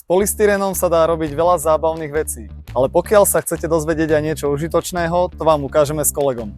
polystyrenom sa dá robiť veľa zábavných vecí, ale pokiaľ sa chcete dozvedieť aj niečo užitočného, to vám ukážeme s kolegom.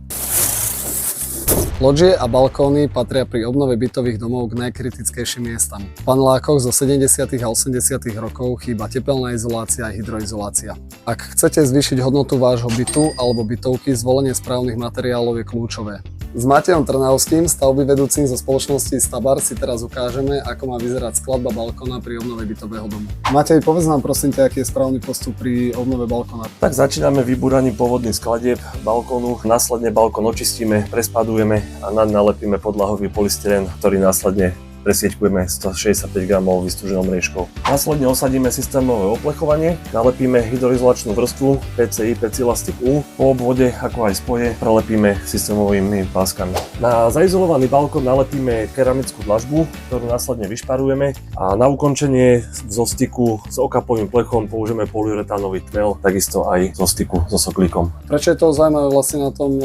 Lodžie a balkóny patria pri obnove bytových domov k najkritickejším miestam. V panelákoch zo 70. a 80. rokov chýba tepelná izolácia a hydroizolácia. Ak chcete zvýšiť hodnotu vášho bytu alebo bytovky, zvolenie správnych materiálov je kľúčové. S Matejom Trnavským, stavbyvedúcim zo spoločnosti Stabar, si teraz ukážeme, ako má vyzerať skladba balkóna pri obnove bytového domu. Matej, povedz nám prosím ťa, aký je správny postup pri obnove balkóna. Tak začíname vybúraním pôvodných skladieb balkónu, následne balkón očistíme, prespadujeme a nalepíme podlahový polystyren, ktorý následne presieťkujeme 165 g vystúženou mriežkou. Následne osadíme systémové oplechovanie, nalepíme hydroizolačnú vrstvu PCI Pecilastic U, po obvode ako aj spoje prelepíme systémovými páskami. Na zaizolovaný balkón nalepíme keramickú dlažbu, ktorú následne vyšparujeme a na ukončenie zo styku s okapovým plechom použijeme polyuretánový tmel, takisto aj zo styku so soklíkom. Prečo je to zaujímavé vlastne na tom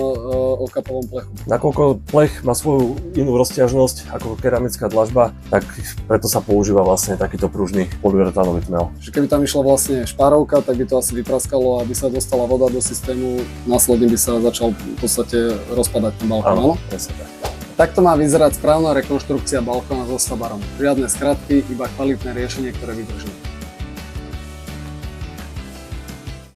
okapovom plechu? Nakoľko plech má svoju inú rozťažnosť ako keramická dlažba, tak preto sa používa vlastne takýto pružný polyuretánový tmel. Že keby tam išla vlastne šparovka, tak by to asi vypraskalo a aby sa dostala voda do systému, následne by sa začal v podstate rozpadať ten balkón, áno? Presne tak. Takto má vyzerať správna rekonštrukcia balkóna so Stabarom. Žiadne skratky, iba kvalitné riešenie, ktoré vydrží.